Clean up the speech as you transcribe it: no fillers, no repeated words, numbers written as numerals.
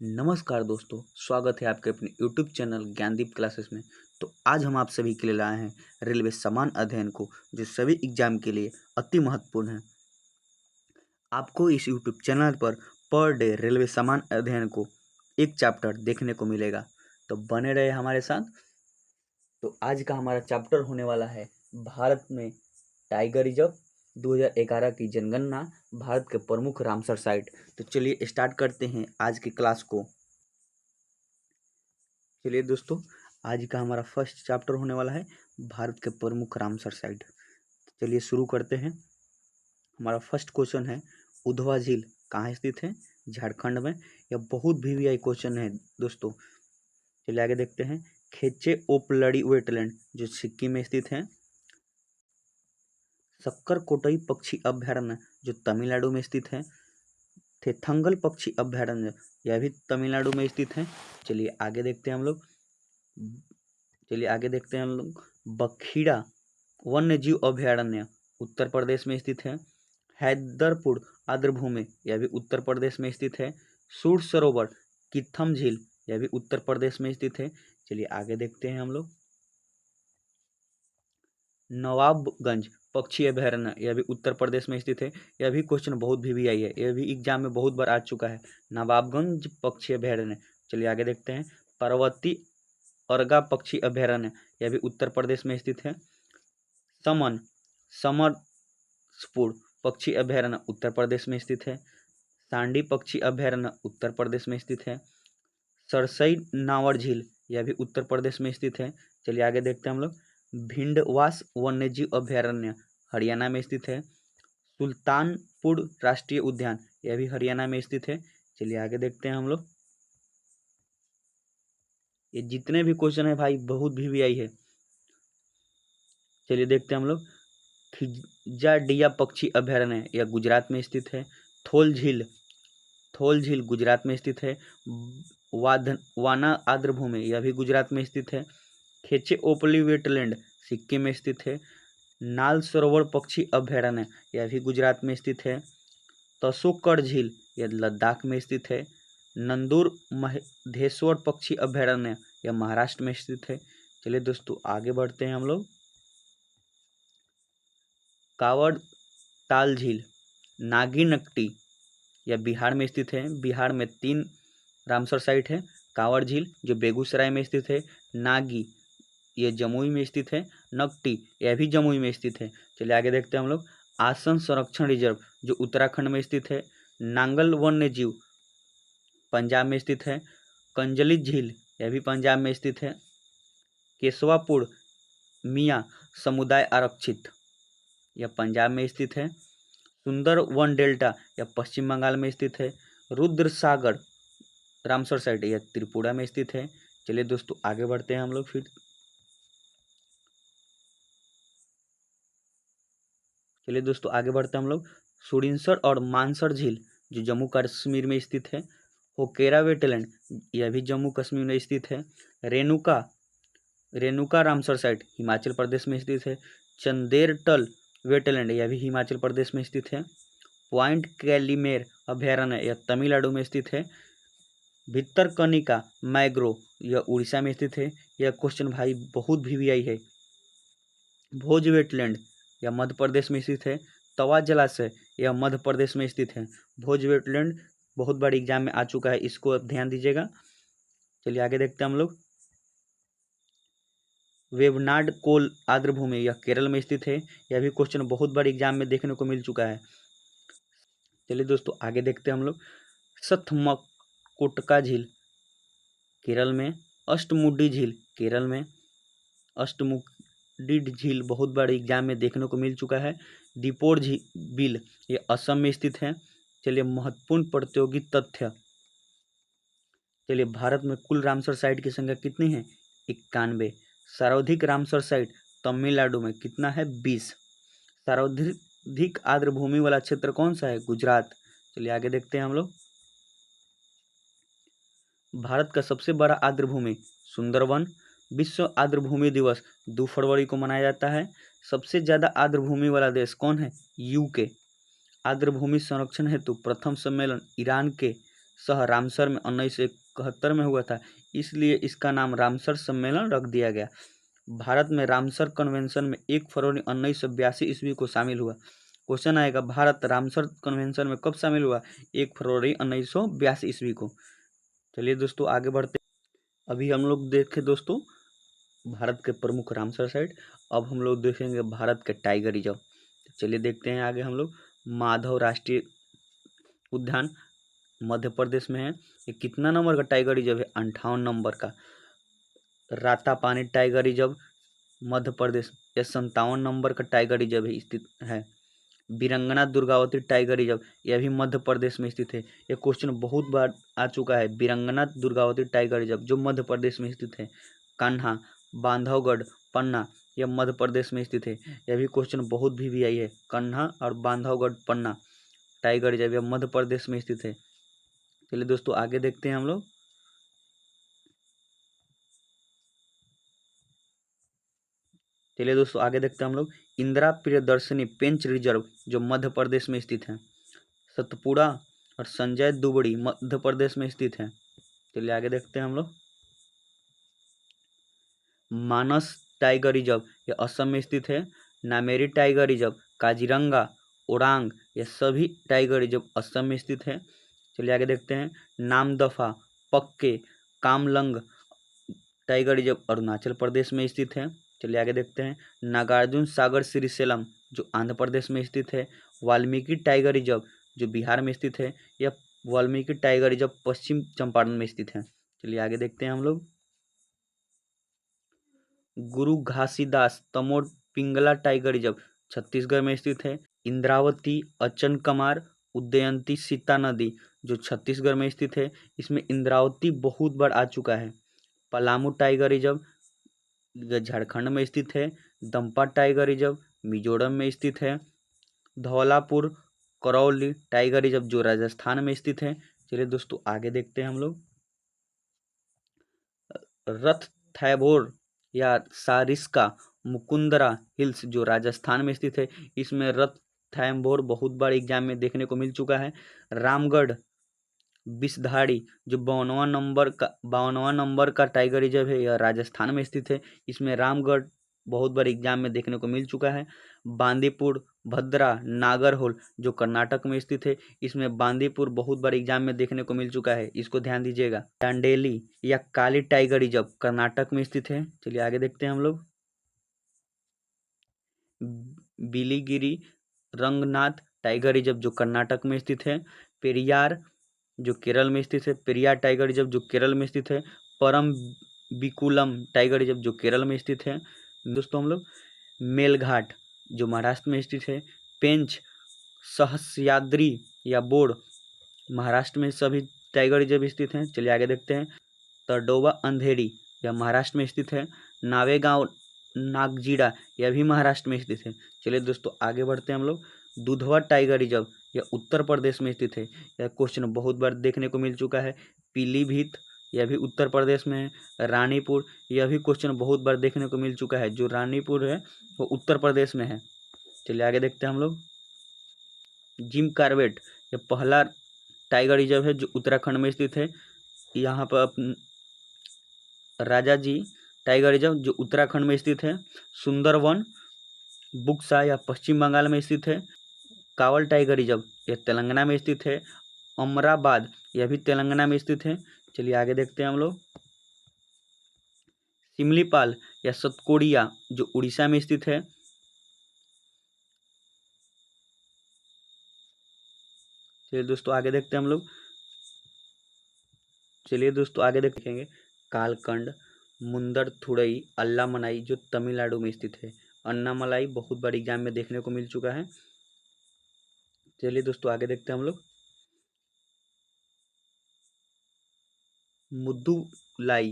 नमस्कार दोस्तों, स्वागत है आपके अपने YouTube चैनल ज्ञानदीप क्लासेस में। तो आज हम आप सभी के लिए लाए हैं रेलवे समान अध्ययन को, जो सभी एग्जाम के लिए अति महत्वपूर्ण है। आपको इस YouTube channel per day railway समान अध्ययन को एक चैप्टर देखने को मिलेगा, तो बने रहे हमारे साथ। तो आज का हमारा चैप्टर होने वाला है भारत में टाइगर रिजर्व 2011 की जनगणना, भारत के प्रमुख रामसर साइट। तो चलिए स्टार्ट करते हैं आज की क्लास को। चलिए दोस्तों, आज का हमारा फर्स्ट चैप्टर होने वाला है भारत के प्रमुख रामसर साइट। चलिए शुरू करते हैं। हमारा फर्स्ट क्वेश्चन है, उधवा झील कहाँ स्थित है? झारखंड में। यह बहुत VVI क्वेश्चन है दोस्तों। चलिए आगे देखते हैं। खेचे ओपलड़ी वेटलैंड जो सिक्किम में स्थित है। सक्कर कोटई पक्षी अभ्यारण्य जो तमिलनाडु में स्थित है। थेथंगल पक्षी अभ्यारण्य यह भी तमिलनाडु में स्थित है। चलिए आगे देखते हैं हम लोग। बखीड़ा वन्य जीव अभ्यारण्य उत्तर प्रदेश में स्थित है। हैदरपुर आर्द्रभूमि यह भी उत्तर प्रदेश में स्थित है। सूर सरोवर किथम झील यह भी उत्तर प्रदेश में स्थित है। चलिए आगे देखते हैं हम लोग। नवाबगंज पक्षी अभ्यारण्य यह भी उत्तर प्रदेश में स्थित है। यह भी क्वेश्चन बहुत VVI है, यह भी एग्जाम में बहुत बार आ चुका है, नवाबगंज पक्षी अभ्यारण्य। चलिए आगे देखते हैं। पार्वती अर्गा पक्षी अभ्यारण्य यह भी उत्तर प्रदेश में स्थित है। समरसपुर पक्षी अभ्यारण्य उत्तर प्रदेश में स्थित है। सांडी पक्षी अभ्यारण्य उत्तर प्रदेश में स्थित है। सरसई नावर झील यह भी उत्तर प्रदेश में स्थित है। चलिए आगे देखते हैं हम लोग। भिंडवास वन्यजीव अभ्यारण्य हरियाणा में स्थित है। सुल्तानपुर राष्ट्रीय उद्यान यह भी हरियाणा में स्थित है। चलिए आगे देखते हैं हम लोग। ये जितने भी क्वेश्चन है भाई बहुत VVI है। चलिए देखते हैं हम लोग। खिजाडिया पक्षी अभ्यारण्य यह गुजरात में स्थित है। थोल झील गुजरात में स्थित है। वाना आर्द्रभूमि यह भी गुजरात में स्थित है। खेचे ओपली वेटलैंड सिक्किम में स्थित है। नाल सरोवर पक्षी अभ्यारण्य यह भी गुजरात में स्थित है। तसोकर झील यह लद्दाख में स्थित है। नंदूर महेश्वर पक्षी अभ्यारण्य यह महाराष्ट्र में स्थित है। चलिए दोस्तों आगे बढ़ते हैं हम लोग। कावड़ ताल झील नागिनट्टी यह बिहार में स्थित है। बिहार में 3 रामसर साइट है। कावड़ झील जो बेगूसराय में स्थित है। नागी यह जमुई में स्थित है। नकटी यह भी जमुई में स्थित है। चलिए आगे देखते हैं हम लोग। आसन संरक्षण रिजर्व जो उत्तराखंड में स्थित है। नांगल वन्य जीव पंजाब में स्थित है। कंजली झील यह भी पंजाब में स्थित है। केशवापुर मियाँ समुदाय आरक्षित यह पंजाब में स्थित है। सुंदर वन डेल्टा यह पश्चिम बंगाल में स्थित है। रुद्र सागर रामसर साइट यह त्रिपुरा में स्थित है। चलिए दोस्तों आगे बढ़ते हैं हम लोग। सुरिनसर और मानसर झील जो जम्मू कश्मीर में स्थित है। होकेरा वेटलैंड यह भी जम्मू कश्मीर में स्थित है। रेणुका रामसर साइट हिमाचल प्रदेश में स्थित है। चंदेरटल वेटलैंड यह भी हिमाचल प्रदेश में स्थित है। पॉइंट कैलीमेर अभ्यारण्य यह तमिलनाडु में स्थित है। भितरकनिका मैग्रोव यह उड़ीसा में स्थित है। यह क्वेश्चन भाई बहुत VVI है। भोज वेटलैंड यह मध्य प्रदेश में स्थित है। तवा जलाशय यह मध्य प्रदेश में स्थित है। भोज वेटलैंड बहुत बड़ी एग्जाम में आ चुका है, इसको अब ध्यान दीजिएगा। चलिए आगे देखते हैं हम लोग। वेवनाड कोल आर्द्रभूमि यह केरल में स्थित है। यह भी क्वेश्चन बहुत बड़ी एग्जाम में देखने को मिल चुका है। चलिए दोस्तों आगे देखते हैं हम लोग। सथमकोटका झील केरल में। अष्टमुडी झील केरल में। अष्टमुडी झील बहुत बड़ी एग्जाम में देखने को मिल चुका है। दीपोर झील ये असम में स्थित है। चलिए महत्वपूर्ण प्रतियोगी तथ्य। चलिए भारत में कुल रामसर साइट की संख्या कितनी है? 91। सर्वाधिक रामसर साइट तमिलनाडु में कितना है? 20। सर्वाधिक आर्द्रभूमि वाला क्षेत्र कौन सा है? गुजरात। चलिए आगे देखते हैं हम लोग। भारत का सबसे बड़ा आर्द्रभूमि सुंदरवन। विश्व आर्द्रभूमि दिवस 2 फरवरी को मनाया जाता है। सबसे ज़्यादा आर्द्रभूमि वाला देश कौन है? UK। आर्द्रभूमि संरक्षण हेतु प्रथम सम्मेलन ईरान के सह रामसर में 1971 में हुआ था, इसलिए इसका नाम रामसर सम्मेलन रख दिया गया। भारत में रामसर कन्वेंशन में 1 फरवरी 1982 ईस्वी को शामिल हुआ। क्वेश्चन आएगा, भारत रामसर कन्वेंशन में कब शामिल हुआ? 1 फरवरी 1982 ईस्वी को। चलिए दोस्तों आगे बढ़ते। अभी हम लोग देखे दोस्तों भारत के प्रमुख रामसर साइट, अब हम लोग देखेंगे भारत के टाइगर रिजर्व। चलिए देखते हैं आगे हम लोग। माधव राष्ट्रीय उद्यान मध्य प्रदेश में है। ये कितना नंबर का टाइगर रिजर्व है? 58 नंबर का। रातापानी टाइगर रिजर्व मध्य प्रदेश, ये 57 नंबर का टाइगर रिजर्व है स्थित है। बीरंगना दुर्गावती टाइगर रिजर्व, यह भी मध्य प्रदेश में स्थित है। यह क्वेश्चन बहुत बार आ चुका है। बीरंगना दुर्गावती टाइगर रिजर्व जो मध्य प्रदेश में स्थित है। कान्हा, बांधवगढ़, पन्ना, यह मध्य प्रदेश में स्थित है। यह भी क्वेश्चन बहुत भी आई है। कान्हा और बांधवगढ़ पन्ना टाइगर रिजर्व यह मध्य प्रदेश में स्थित है। चलिए दोस्तों आगे देखते हैं हम लोग। चलिए दोस्तों आगे देखते हैं हम लोग। इंदिरा प्रियदर्शनी पेंच रिजर्व जो मध्य प्रदेश में स्थित है। सतपुड़ा और संजय दुबड़ी मध्य प्रदेश में स्थित है। चलिए आगे देखते हैं हम लोग। मानस टाइगर रिजर्व ये असम में स्थित है। नामेरी टाइगर रिजर्व, काजीरंगा, ओरांग, ये सभी टाइगर रिजर्व असम में स्थित है। चलिए आगे देखते हैं। नामदफा, पक्के, कामलंग टाइगर रिजर्व अरुणाचल प्रदेश में स्थित है। चलिए आगे देखते हैं। नागार्जुन सागर श्रीशैलम जो आंध्र प्रदेश में स्थित है। वाल्मीकि टाइगर रिजर्व जो बिहार में स्थित है। यह वाल्मीकि टाइगर रिजर्व पश्चिम चंपारण में स्थित है। चलिए आगे देखते हैं हम लोग। गुरु घासीदास तमोर पिंगला टाइगर रिजर्व छत्तीसगढ़ में स्थित है। इंद्रावती, अचन कमार, उदयंती सीता नदी जो छत्तीसगढ़ में स्थित है। इसमें इंद्रावती बहुत बार आ चुका है। पलामू टाइगर रिजर्व झारखंड में स्थित है। दंपा टाइगर रिजर्व मिजोरम में स्थित है। धौलापुर करौली टाइगर रिजर्व जो राजस्थान में स्थित है। चलिए दोस्तों आगे देखते हैं हम लोग। रथ थैबोर या सारिस्का मुकुंदरा हिल्स जो राजस्थान में स्थित है। इसमें रथ थैम्बोर बहुत बार एग्जाम में देखने को मिल चुका है। रामगढ़ बिसधाड़ी जो 52वां नंबर का टाइगर रिजर्व है, यह राजस्थान में स्थित है। इसमें रामगढ़ बहुत बार एग्जाम में देखने को मिल चुका है। बांदीपुर भद्रा नागरहोल जो कर्नाटक में स्थित है। इसमें बांदीपुर बहुत बार एग्जाम में देखने को मिल चुका है, इसको ध्यान दीजिएगा। डांडेली या काली टाइगर रिजर्व कर्नाटक में स्थित है। चलिए आगे देखते हैं हम लोग। बिलीगिरी रंगनाथ टाइगर रिजर्व जो कर्नाटक में स्थित है। पेरियार जो केरल में स्थित है। पेरियार टाइगर रिजर्व जो केरल में स्थित है। परम बिकुलम टाइगर रिजर्व जो केरल में स्थित है। दोस्तों हम लोग मेलघाट जो महाराष्ट्र में स्थित है। पेंच सहस्याद्री या बोर्ड महाराष्ट्र में सभी टाइगर रिजर्व स्थित हैं। चलिए आगे देखते हैं। तडोबा अंधेरी यह महाराष्ट्र में स्थित है। नावेगांव नागजीरा यह भी महाराष्ट्र में स्थित है। चलिए दोस्तों आगे बढ़ते हैं हम लोग। दुधवा टाइगर रिजर्व यह उत्तर प्रदेश में स्थित है। यह क्वेश्चन बहुत बार देखने को मिल चुका है। पीलीभीत यह भी उत्तर प्रदेश में है। रानीपुर यह भी क्वेश्चन बहुत बार देखने को मिल चुका है। जो रानीपुर है वो उत्तर प्रदेश में है। चलिए आगे देखते हैं हम लोग। जिम कार्बेट यह पहला टाइगर रिजर्व है जो उत्तराखंड में स्थित है। यहाँ पर राजा जी टाइगर रिजर्व जो उत्तराखंड में स्थित है। सुंदरवन बुक्सा या पश्चिम बंगाल में स्थित है। कावल टाइगर रिजर्व यह तेलंगाना में स्थित है। अमराबाद यह भी तेलंगाना में स्थित है। चलिए आगे देखते हैं हम लोग। सिमलीपाल या सतकोड़िया जो उड़ीसा में स्थित है। चलिए दोस्तों आगे देखते हैं हम लोग। चलिए दोस्तों आगे देखेंगे। कालकंड मुंदर थुड़ई अल्लामलाई जो तमिलनाडु में स्थित है। अन्नामलाई बहुत बार एग्जाम में देखने को मिल चुका है। चलिए दोस्तों आगे देखते हैं हम लोग। मुद्दुलाई